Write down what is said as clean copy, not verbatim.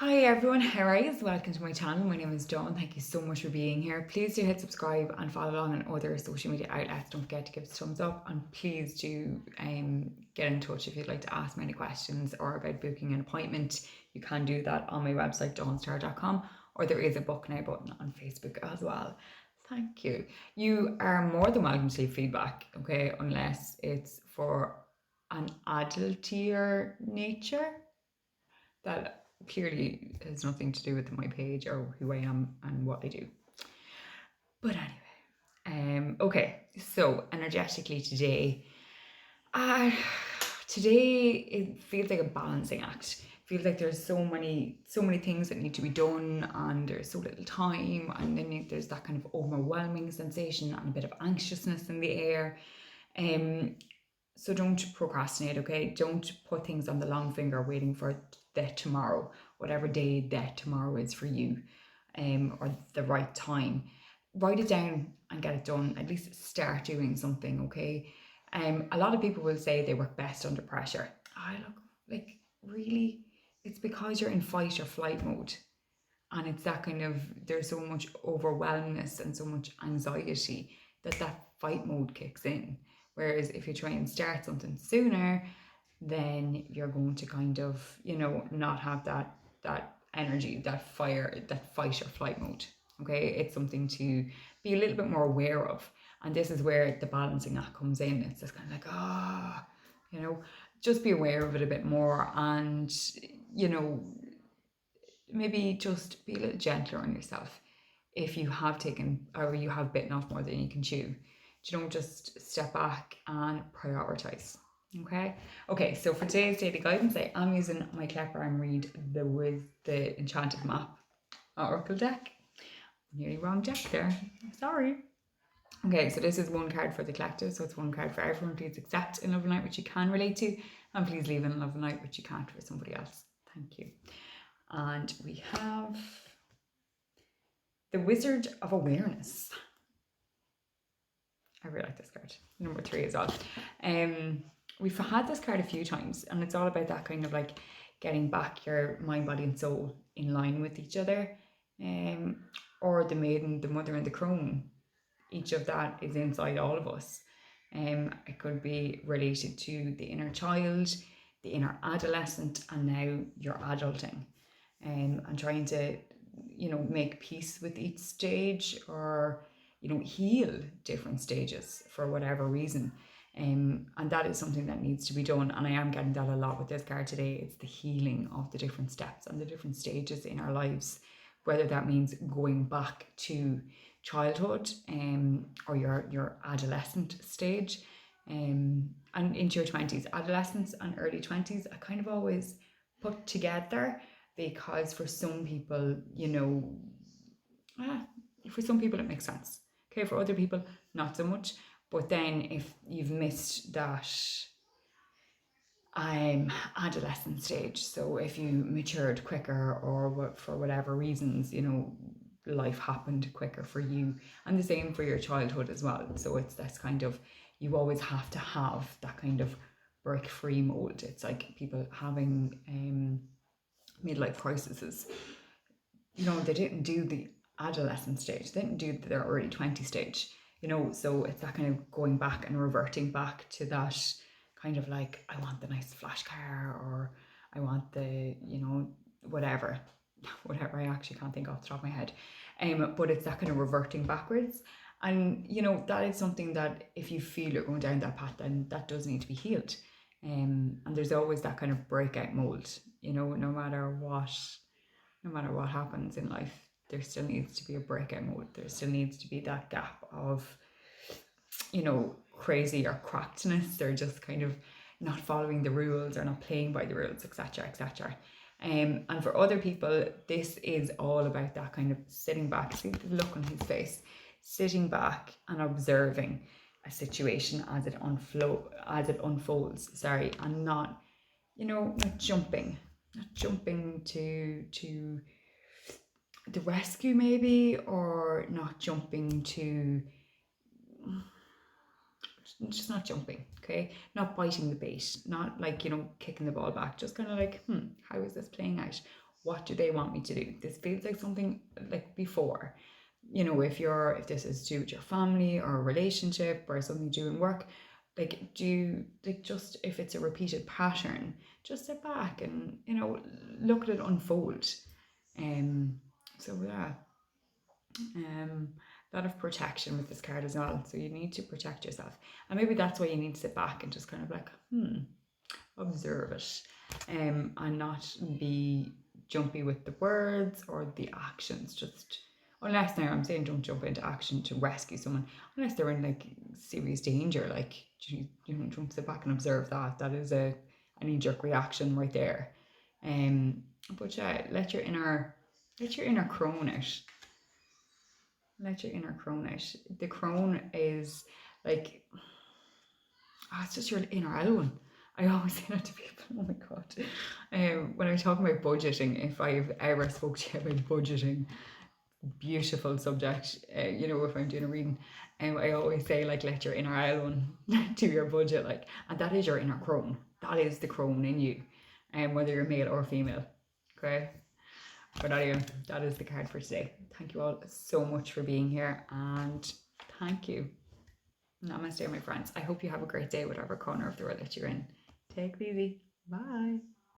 Hi everyone, how are you? Welcome to my channel. My name is Dawn. Thank you so much for being here. Please do hit subscribe and follow along on other social media outlets. Don't forget to give us a thumbs up, and please do get in touch if you'd like to ask me any questions or about booking an appointment. You can do that on my website dawnstar.com, or there is a book now button on Facebook as well. Thank you. You are more than welcome to leave feedback, okay, unless it's for an adultier nature that clearly has nothing to do with my page or who I am and what I do. But anyway, okay, so energetically today it feels like a balancing act. It feels like there's so many things that need to be done, and there's so little time, and then there's that kind of overwhelming sensation and a bit of anxiousness in the air. So don't procrastinate, okay? Don't put things on the long finger waiting for that tomorrow, whatever day that tomorrow is for you, or the right time. Write it down and get it done. At least start doing something, okay? A lot of people will say they work best under pressure. I look like really, it's because you're in fight or flight mode, and it's that kind of, there's so much overwhelmness and so much anxiety that fight mode kicks in. Whereas if you try and start something sooner, then you're going to kind of, not have that energy, that fire, that fight or flight mode. Okay, it's something to be a little bit more aware of. And this is where the balancing act comes in. It's just kind of like, just be aware of it a bit more, and maybe just be a little gentler on yourself if you have taken or you have bitten off more than you can chew. You don't just step back and prioritize. Okay, so for today's daily guidance, I am using my Clever and Read with the Enchanted Map Oracle deck. Nearly wrong deck there. Sorry. Okay, so this is one card for the collective, so it's one card for everyone. Please accept in love and light which you can relate to, and please leave in love and light which you can't for somebody else. Thank you. And we have the Wizard of Awareness. I really like this card. Number 3 as well. We've had this card a few times, and it's all about that kind of like getting back your mind, body, and soul in line with each other. Or the maiden, the mother, and the crone. Each of that is inside all of us. It could be related to the inner child, the inner adolescent, and now you're adulting. And trying to, make peace with each stage, or, heal different stages for whatever reason. And that is something that needs to be done. And I am getting that a lot with this card today. It's the healing of the different steps and the different stages in our lives, whether that means going back to childhood, or your adolescent stage, and into your 20s. Adolescence and early 20s, I kind of always put together, because for some people, for some people it makes sense. Okay, for other people, not so much. But then if you've missed that adolescent stage, so if you matured quicker, or for whatever reasons, life happened quicker for you, and the same for your childhood as well. So it's this kind of, you always have to have that kind of break-free mode. It's like people having midlife crises. They didn't do the adolescent stage, they didn't do their early 20 stage, so it's that kind of going back and reverting back to that kind of like, I want the nice flash car, or I want the, whatever I actually can't think off the top of my head. But it's that kind of reverting backwards. And that is something that if you feel you're going down that path, then that does need to be healed. And there's always that kind of breakout mold, no matter what happens in life, there still needs to be a breakout mode. There still needs to be that gap of, crazy or crackedness, or just kind of not following the rules, or not playing by the rules, etc., etc. And for other people, this is all about that kind of sitting back. See the look on his face, sitting back and observing a situation as it unfolds. And not, not jumping to the rescue, maybe, or not jumping to, just not jumping, okay? Not biting the bait, not like, kicking the ball back, just kind of like, how is this playing out? What do they want me to do? This feels like something like before. You know, if this is to do with your family or a relationship or something to do in work, like do like just if it's a repeated pattern, just sit back and look at it unfold. So yeah, um, a lot of protection with this card as well. So you need to protect yourself, and maybe that's why you need to sit back and just kind of like observe it, and not be jumpy with the words or the actions. Just unless now I'm saying don't jump into action to rescue someone unless they're in like serious danger. Like don't sit back and observe that. That is a knee-jerk reaction right there. But yeah, let your inner crone out. Let your inner crone out. The crone is like, it's just your inner Elwyn. I always say that to people. Oh my god. When I'm talking about budgeting, if I've ever spoke to you about budgeting, beautiful subject. If I'm doing a reading, I always say like let your inner Elwyn do your budget, like, and that is your inner crone. That is the crone in you, and whether you're male or female. Okay. But anyway, that is the card for today. Thank you all so much for being here, and thank you. Namaste, my friends. I hope you have a great day, whatever corner of the world that you're in. Take it easy. Bye.